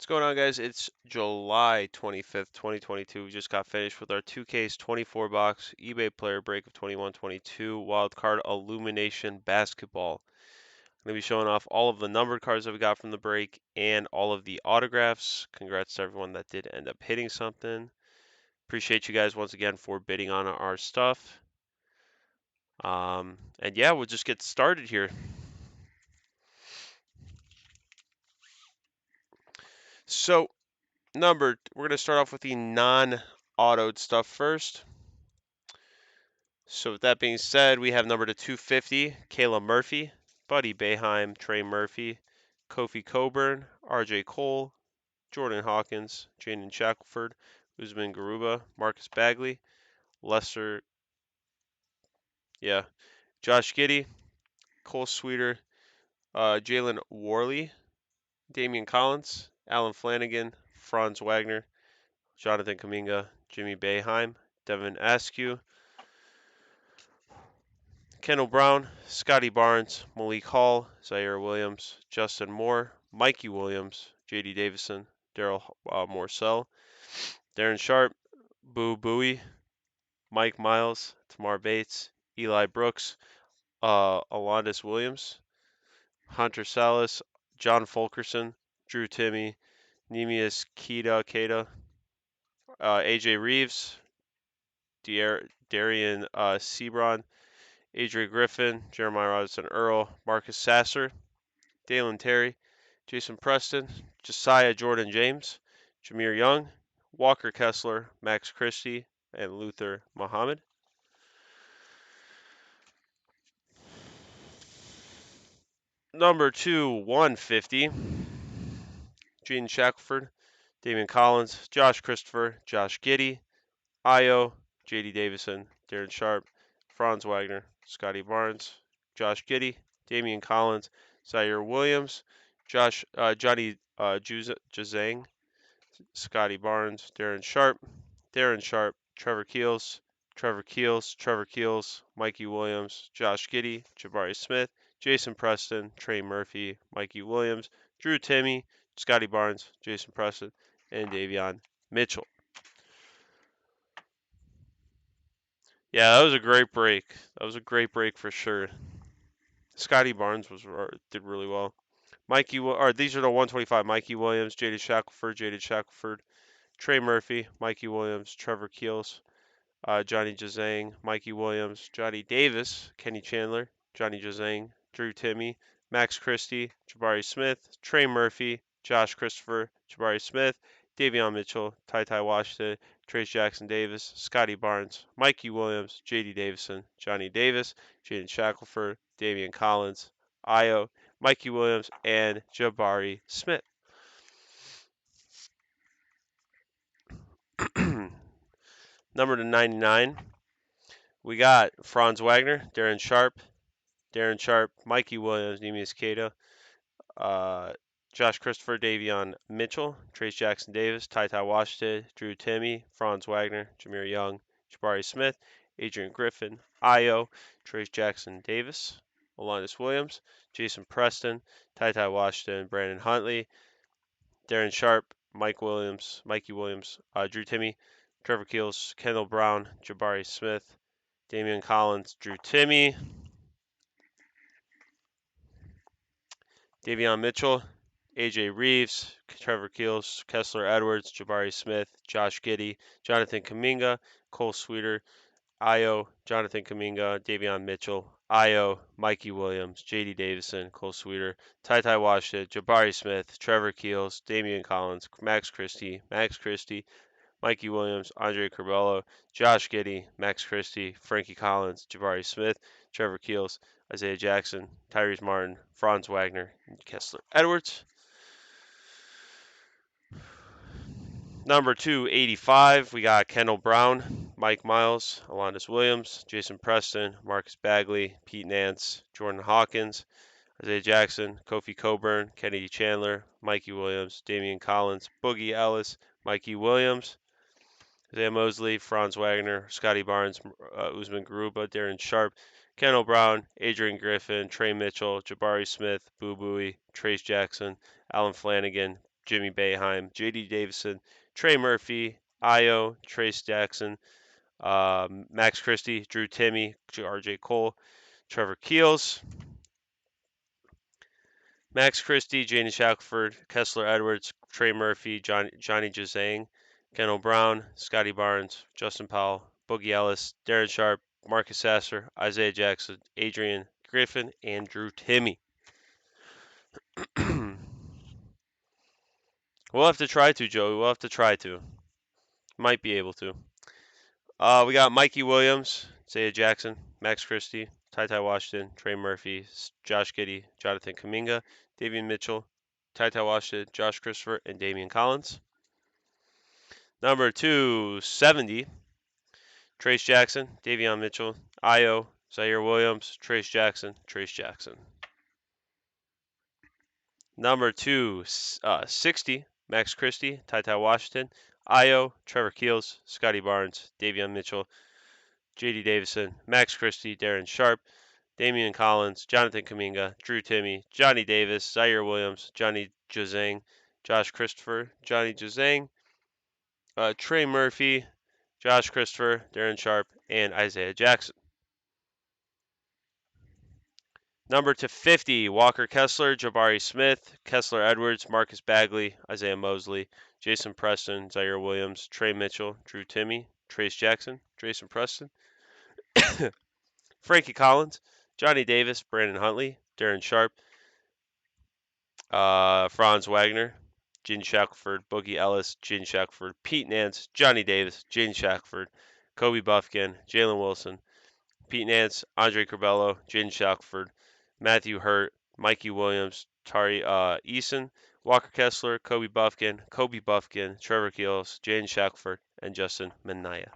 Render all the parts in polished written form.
What's going on, guys? It's July 25th, 2022. We just got finished with our 2Ks 24 box eBay player break of 21-22 wildcard Illumination basketball. I'm going to be showing off all of the numbered cards that we got from the break and all of the autographs. Congrats to everyone that did end up hitting something. Appreciate you guys once again for bidding on our stuff. And yeah, we'll just get started here. So, numbered, we're going to start off with the non-autoed stuff first. So with that being said, we have number to 250, Kayla Murphy, Buddy Boeheim, Trey Murphy, Kofi Coburn, RJ Cole, Jordan Hawkins, Jaden Shackelford, Usman Garuba, Marcus Bagley, Lester, Josh Giddey, Cole Sweeter, Jalen Worley, Damian Collins, Alan Flanagan, Franz Wagner, Jonathan Kuminga, Jimmy Boeheim, Devin Askew, Kendall Brown, Scotty Barnes, Malik Hall, Zaire Williams, Justin Moore, Mikey Williams, J.D. Davison, Daryl Morcell, Darren Sharp, Boo Booey, Mike Miles, Tamar Bates, Eli Brooks, Alondis Williams, Hunter Salas, John Fulkerson, Drew Timmy, Nemius Keita, AJ Reeves, Darian Sebron, Adrian Griffin, Jeremiah Robinson Earl, Marcus Sasser, Dalen Terry, Jason Preston, Josiah Jordan James, Jameer Young, Walker Kessler, Max Christie, and Luther Muhammad. Number 150, Gene Shackelford, Damian Collins, Josh Christopher, Josh Giddey, Io, J.D. Davison, Darren Sharp, Franz Wagner, Scotty Barnes, Josh Giddey, Damian Collins, Zaire Williams, Johnny Juzang, Scotty Barnes, Darren Sharp, Trevor Keels, Mikey Williams, Josh Giddey, Jabari Smith, Jason Preston, Trey Murphy, Mikey Williams, Drew Timmy, Scotty Barnes, Jason Preston, and Davion Mitchell. Yeah, that was a great break. That was a great break for sure. Scotty Barnes did really well. These are the 125. Mikey Williams, Jaded Shackelford, Trey Murphy, Mikey Williams, Trevor Keels, Johnny Jazang, Mikey Williams, Johnny Davis, Kenny Chandler, Johnny Jazang, Drew Timmy, Max Christie, Jabari Smith, Trey Murphy, Josh Christopher, Jabari Smith, Davion Mitchell, Ty Washington, Trace Jackson Davis, Scotty Barnes, Mikey Williams, J.D. Davison, Johnny Davis, Jaden Shackelford, Damian Collins, Io, Mikey Williams, and Jabari Smith. Number to 99, we got Franz Wagner, Darren Sharp, Mikey Williams, Nemius Keita, Josh Christopher, Davion Mitchell, Trace Jackson Davis, Ty Washington, Drew Timmy, Franz Wagner, Jameer Young, Jabari Smith, Adrian Griffin, Io, Trace Jackson Davis, Alondis Williams, Jason Preston, Ty Washington, Brandon Huntley, Darren Sharp, Mikey Williams, Drew Timmy, Trevor Keels, Kendall Brown, Jabari Smith, Damian Collins, Drew Timmy, Davion Mitchell, AJ Reeves, Trevor Keels, Kessler Edwards, Jabari Smith, Josh Giddey, Jonathan Kuminga, Cole Sweeter, Io, Jonathan Kuminga, Davion Mitchell, Io, Mikey Williams, J.D. Davison, Cole Sweeter, Ty Washington, Jabari Smith, Trevor Keels, Damian Collins, Max Christie, Mikey Williams, Andre Curbelo, Josh Giddey, Max Christie, Frankie Collins, Jabari Smith, Trevor Keels, Isaiah Jackson, Tyrese Martin, Franz Wagner, and Kessler Edwards. Number 285, we got Kendall Brown, Mike Miles, Alondis Williams, Jason Preston, Marcus Bagley, Pete Nance, Jordan Hawkins, Isaiah Jackson, Kofi Coburn, Kennedy Chandler, Mikey Williams, Damian Collins, Boogie Ellis, Mikey Williams, Isaiah Mosley, Franz Wagner, Scotty Barnes, Usman Garuba, Darren Sharp, Kendall Brown, Adrian Griffin, Trey Mitchell, Jabari Smith, Boo Booey, Trace Jackson, Alan Flanagan, Jimmy Boeheim, J.D. Davison, Trey Murphy, Io, Trace Jackson, Max Christie, Drew Timme, R.J. Cole, Trevor Keels, Max Christie, Jaden Shackelford, Kessler Edwards, Trey Murphy, Johnny Juzang, Kendall Brown, Scotty Barnes, Justin Powell, Boogie Ellis, Darren Sharp, Marcus Sasser, Isaiah Jackson, Adrian Griffin, and Drew Timme. We'll have to try to, Joey. We'll have to try to. Might be able to. We got Mikey Williams, Isaiah Jackson, Max Christie, Ty Washington, Trey Murphy, Josh Giddey, Jonathan Kuminga, Davian Mitchell, Ty Washington, Josh Christopher, and Damian Collins. Number 270, Trace Jackson, Davion Mitchell, Io, Zaire Williams, Trace Jackson, Trace Jackson. Number 260, Max Christie, Ty Washington, Io, Trevor Keels, Scotty Barnes, Davion Mitchell, J.D. Davison, Max Christie, Darren Sharp, Damian Collins, Jonathan Kuminga, Drew Timme, Johnny Davis, Zaire Williams, Johnny Juzang, Josh Christopher, Johnny Juzang, Trey Murphy, Josh Christopher, Darren Sharp, and Isaiah Jackson. Number 250, Walker Kessler, Jabari Smith, Kessler Edwards, Marcus Bagley, Isaiah Mosley, Jason Preston, Zaire Williams, Trey Mitchell, Drew Timme, Trace Jackson, Jason Preston, Frankie Collins, Johnny Davis, Brandon Huntley, Darren Sharp, Franz Wagner, Gene Shackelford, Boogie Ellis, Gene Shackelford, Pete Nance, Johnny Davis, Gene Shackelford, Kobe Buffkin, Jalen Wilson, Pete Nance, Andre Curbelo, Gene Shackelford, Matthew Hurt, Mikey Williams, Tari Eason, Walker Kessler, Kobe Buffkin, Trevor Keels, Jane Shackelford, and Justin Minaya.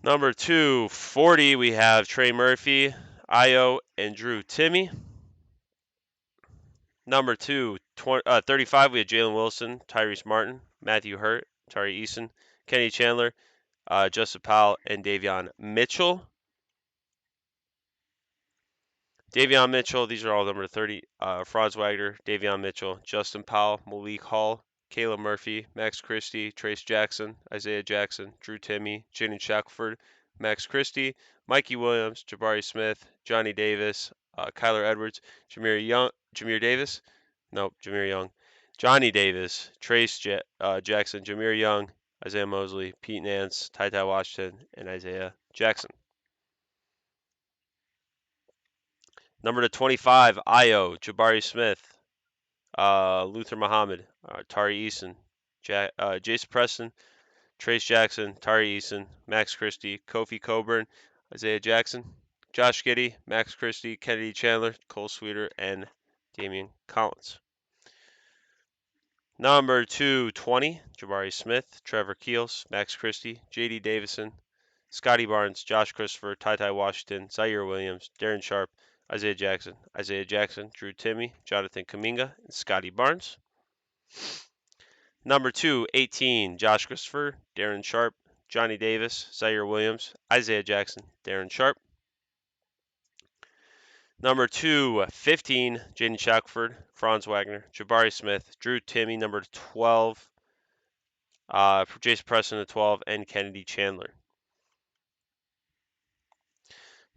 Number 240, we have Trey Murphy, Io, and Drew Timme. Number 35, we have Jalen Wilson, Tyrese Martin, Matthew Hurt, Tari Eason, Kenny Chandler, Justin Powell, and Davion Mitchell. Davion Mitchell, these are all number 30. Franz Wagner, Davion Mitchell, Justin Powell, Malik Hall, Caleb Murphy, Max Christie, Trace Jackson, Isaiah Jackson, Drew Timme, Jaden Shackelford, Max Christie, Mikey Williams, Jabari Smith, Johnny Davis, Kyler Edwards, Jameer Davis, Jameer Young, Johnny Davis, Trace Jackson, Jameer Young, Isaiah Mosley, Pete Nance, Ty Washington, and Isaiah Jackson. Number 25, Io, Jabari Smith, Luther Muhammad, Tari Eason, Jason Preston, Trace Jackson, Tari Eason, Max Christie, Kofi Coburn, Isaiah Jackson, Josh Giddey, Max Christie, Kennedy Chandler, Cole Sweeter, and Damian Collins. Number 220, Jabari Smith, Trevor Keels, Max Christie, J.D. Davison, Scotty Barnes, Josh Christopher, Ty Washington, Zaire Williams, Darren Sharp, Isaiah Jackson, Drew Timme, Jonathan Kuminga, and Scotty Barnes. Number 218, Josh Christopher, Darren Sharp, Johnny Davis, Zaire Williams, Isaiah Jackson, Darren Sharp. Number 215, Jaden Shackelford, Franz Wagner, Jabari Smith, Drew Timme, number 12, Jason Preston at 12, and Kennedy Chandler.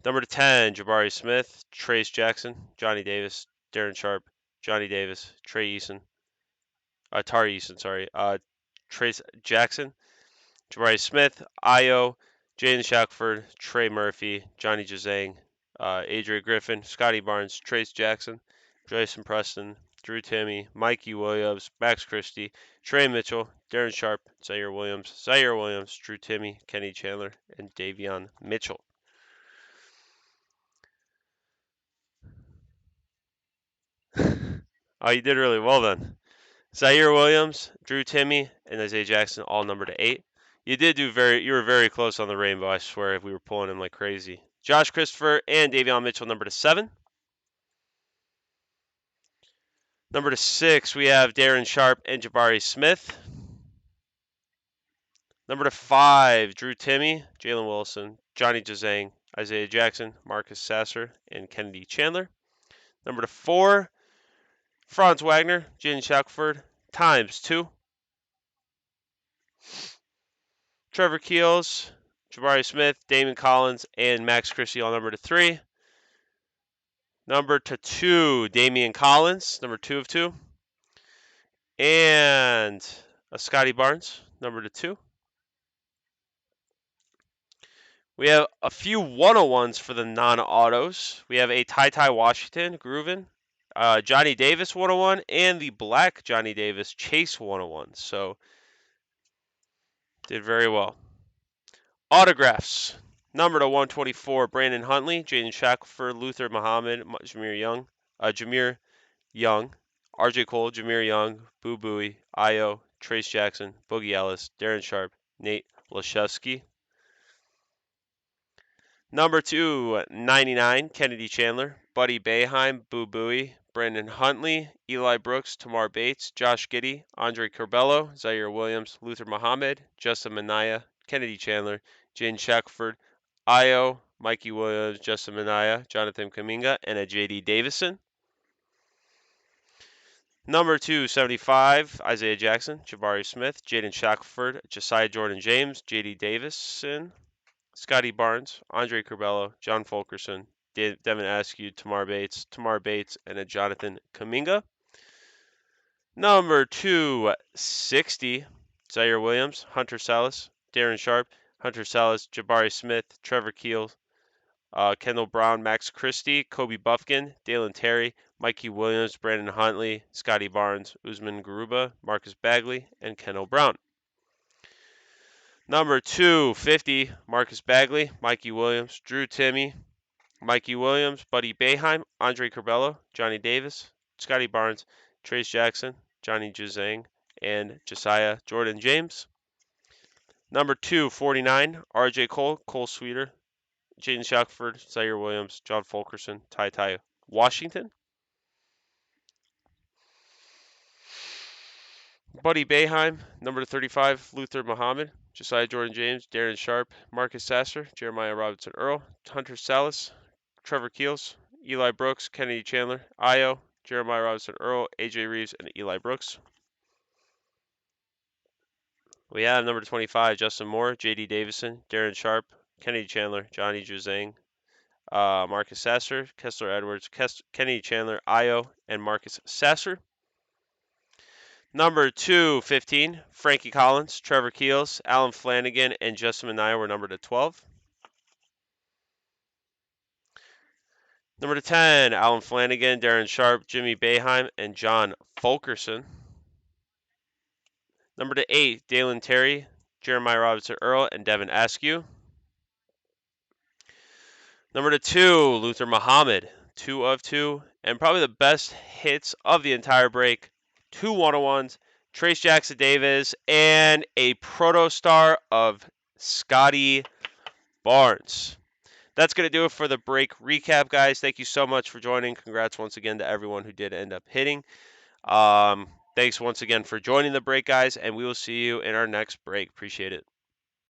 Number 10, Jabari Smith, Trace Jackson, Johnny Davis, Darren Sharp, Johnny Davis, Tari Eason, Trace Jackson, Jabari Smith, Io, Jaden Shackelford, Trey Murphy, Johnny Juzang, Adrian Griffin, Scotty Barnes, Trace Jackson, Jason Preston, Drew Timme, Mikey Williams, Max Christie, Trey Mitchell, Darren Sharp, Zaire Williams, Drew Timme, Kenny Chandler, and Davion Mitchell. Oh, you did really well then. Zaire Williams, Drew Timme, and Isaiah Jackson all numbered to 8. You were very close on the rainbow, I swear, if we were pulling him like crazy. Josh Christopher and Davion Mitchell numbered to 7. Number to 6, we have Darren Sharp and Jabari Smith. Number to 5, Drew Timme, Jalen Wilson, Johnny Juzang, Isaiah Jackson, Marcus Sasser, and Kennedy Chandler. Number to 4, Franz Wagner, Jaden Shackelford, ×2. Trevor Keels, Jabari Smith, Damon Collins, and Max Christie all number to 3. Number to 2, Damian Collins, number 2 of 2. And a Scotty Barnes, number to 2. We have a few 101s for the non-autos. We have a Ty Washington, Groovin, Johnny Davis 101, and the black Johnny Davis Chase 101. So, did very well. Autographs. Number to 124, Brandon Huntley, Jaden Shackelford, Luther Muhammad, Jameer Young, RJ Cole, Jameer Young, Boo Booey, Io, Trace Jackson, Boogie Ellis, Darren Sharp, Nate Lashevsky. Number 299, Kennedy Chandler, Buddy Boeheim, Boo Booey, Brandon Huntley, Eli Brooks, Tamar Bates, Josh Giddey, Andre Corbello, Zaire Williams, Luther Muhammad, Justin Minaya, Kennedy Chandler, Jaden Shackelford, Io, Mikey Williams, Justin Minaya, Jonathan Kaminga, and a JD Davison. Number 275, Isaiah Jackson, Jabari Smith, Jaden Shackelford, Josiah Jordan James, JD Davison, Scotty Barnes, Andre Corbello, John Fulkerson, Devin Askew, Tamar Bates, and a Jonathan Kaminga. Number 260, Zaire Williams, Hunter Salas, Darren Sharp, Hunter Salas, Jabari Smith, Trevor Keels, Kendall Brown, Max Christie, Kobe Buffkin, Dalen Terry, Mikey Williams, Brandon Huntley, Scotty Barnes, Usman Garuba, Marcus Bagley, and Kendall Brown. Number 250, Marcus Bagley, Mikey Williams, Drew Timme, Mikey Williams, Buddy Boeheim, Andre Corbello, Johnny Davis, Scotty Barnes, Trace Jackson, Johnny Juzang, and Josiah Jordan James. Number 249, RJ Cole, Cole Sweeter, Jaden Shackelford, Zaire Williams, John Fulkerson, Ty Washington. Buddy Boeheim, number 35, Luther Muhammad, Josiah Jordan James, Darren Sharp, Marcus Sasser, Jeremiah Robinson Earl, Hunter Salas, Trevor Keels, Eli Brooks, Kennedy Chandler, Io, Jeremiah Robinson Earl, AJ Reeves, and Eli Brooks. We have number 25, Justin Moore, JD Davison, Darren Sharp, Kennedy Chandler, Johnny Juzang, Marcus Sasser, Kessler Edwards, Kennedy Chandler, Io, and Marcus Sasser. Number 215, Frankie Collins, Trevor Keels, Alan Flanagan, and Justin Minaya were numbered at 12. Number 10, Alan Flanagan, Darren Sharp, Jimmy Boeheim, and John Fulkerson. Number 8, Dalen Terry, Jeremiah Robinson Earl, and Devin Askew. Number 2, Luther Muhammad, 2 of 2, and probably the best hits of the entire break. 2 101s, Trace Jackson Davis, and a proto star of Scotty Barnes. That's going to do it for the break recap, guys. Thank you so much for joining. Congrats once again to everyone who did end up hitting. Thanks once again for joining the break, guys, and we will see you in our next break. Appreciate it.